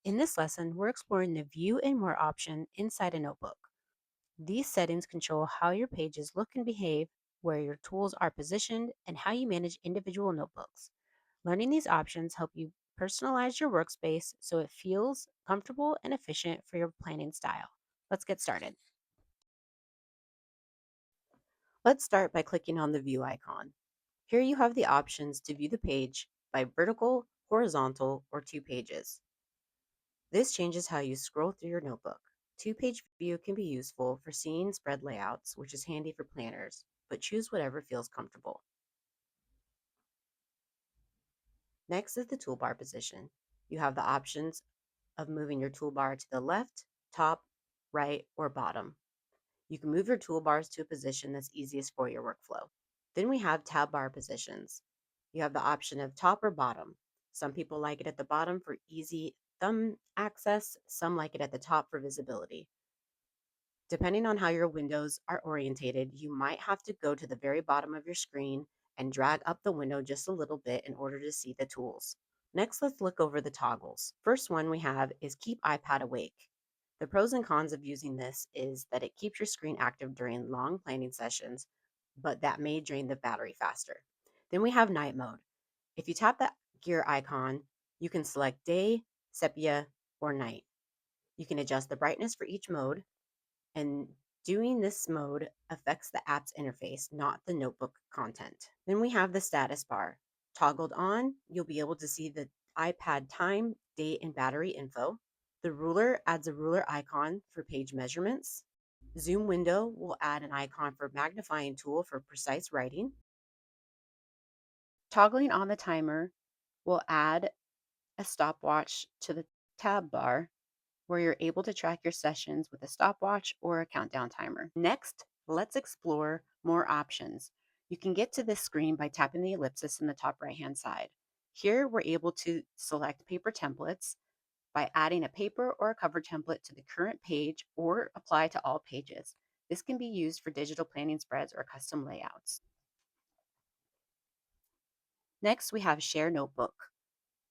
In this lesson, we're exploring the View and More option inside a notebook. These settings control how your pages look and behave, where your tools are positioned, and how you manage individual notebooks. Learning these options help you personalize your workspace so it feels comfortable and efficient for your planning style. Let's get started. Let's start by clicking on the View icon. Here you have the options to view the page by vertical, horizontal, or two pages. This changes how you scroll through your notebook. Two-page view can be useful for seeing spread layouts, which is handy for planners, but choose whatever feels comfortable. Next is the toolbar position. You have the options of moving your toolbar to the left, top, right, or bottom. You can move your toolbars to a position that's easiest for your workflow. Then we have tab bar positions. You have the option of top or bottom. Some people like it at the bottom for easy thumb access, some like it at the top for visibility. Depending on how your windows are orientated, you might have to go to the very bottom of your screen and drag up the window just a little bit in order to see the tools. Next, let's look over the toggles. First one we have is Keep iPad Awake. The pros and cons of using this is that it keeps your screen active during long planning sessions, but that may drain the battery faster. Then we have Night Mode. If you tap that gear icon, you can select day, sepia, or night. You can adjust the brightness for each mode, and doing this mode affects the app's interface, not the notebook content. Then we have the status bar. Toggled on, you'll be able to see the iPad time, date, and battery info. The ruler adds a ruler icon for page measurements. Zoom window will add an icon for magnifying tool for precise writing. Toggling on the timer will add a stopwatch to the tab bar where you're able to track your sessions with a stopwatch or a countdown timer. Next, let's explore more options. You can get to this screen by tapping the ellipsis in the top right-hand side. Here, we're able to select paper templates by adding a paper or a cover template to the current page or apply to all pages. This can be used for digital planning spreads or custom layouts. Next, we have Share Notebook.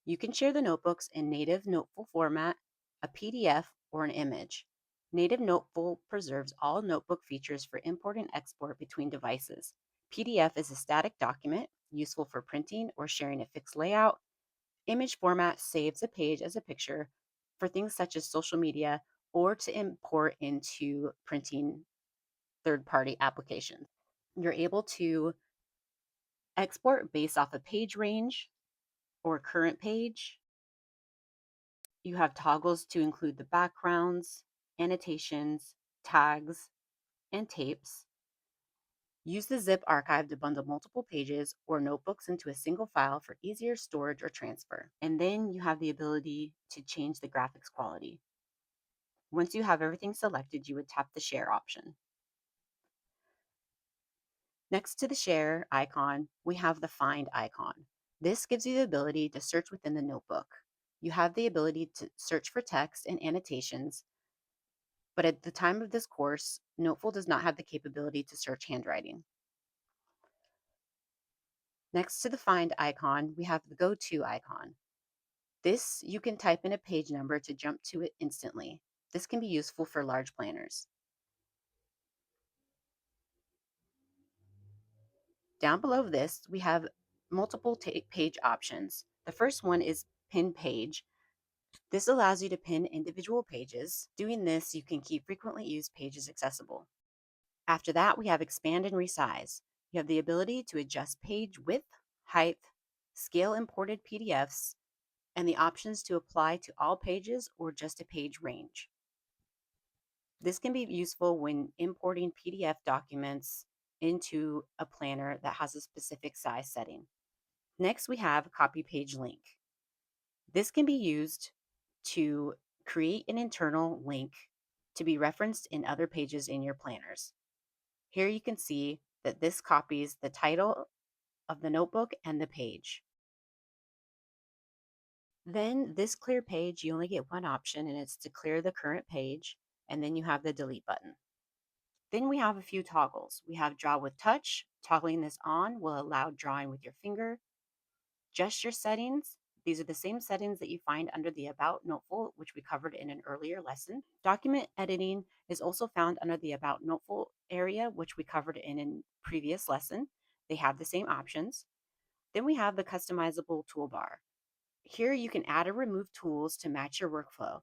You can share the notebooks in native Noteful format, a PDF, or an image. Native Noteful preserves all notebook features for import and export between devices. PDF is a static document, useful for printing or sharing a fixed layout. Image format saves a page as a picture for things such as social media or to import into printing third-party applications. You're able to export based off a page range or current page. You have toggles to include the backgrounds, annotations, tags, and tapes. Use the zip archive to bundle multiple pages or notebooks into a single file for easier storage or transfer. And then you have the ability to change the graphics quality. Once you have everything selected, you would tap the share option. Next to the share icon, we have the find icon. This gives you the ability to search within the notebook. You have the ability to search for text and annotations, but at the time of this course, Noteful does not have the capability to search handwriting. Next to the Find icon, we have the Go To icon. This, you can type in a page number to jump to it instantly. This can be useful for large planners. Down below this, we have multiple page options. The first one is Pin Page. This allows you to pin individual pages. Doing this, you can keep frequently used pages accessible. After that, we have Expand and Resize. You have the ability to adjust page width, height, scale imported PDFs, and the options to apply to all pages or just a page range. This can be useful when importing PDF documents into a planner that has a specific size setting. Next, we have Copy Page Link. This can be used to create an internal link to be referenced in other pages in your planners. Here you can see that this copies the title of the notebook and the page. Then this clear page, you only get one option, and it's to clear the current page, and then you have the delete button. Then we have a few toggles. We have draw with touch. Toggling this on will allow drawing with your finger. Gesture settings. These are the same settings that you find under the About Noteful, which we covered in an earlier lesson. Document editing is also found under the About Noteful area, which we covered in a previous lesson. They have the same options. Then we have the customizable toolbar. Here you can add or remove tools to match your workflow.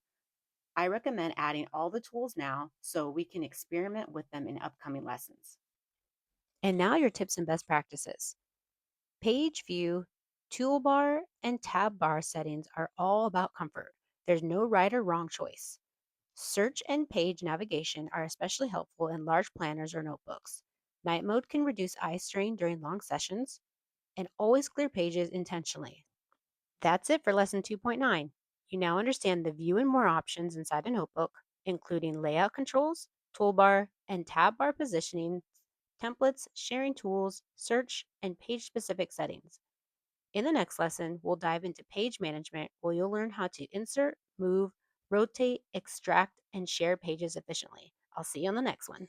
I recommend adding all the tools now so we can experiment with them in upcoming lessons. And now your tips and best practices. Page view, toolbar, and tab bar settings are all about comfort. There's no right or wrong choice. Search and page navigation are especially helpful in large planners or notebooks. Night mode can reduce eye strain during long sessions, and always clear pages intentionally. That's it for lesson 2.9. You now understand the view and more options inside a notebook, including layout controls, toolbar, and tab bar positioning, templates, sharing tools, search, and page specific settings. In the next lesson, we'll dive into page management where you'll learn how to insert, move, rotate, extract, and share pages efficiently. I'll see you on the next one.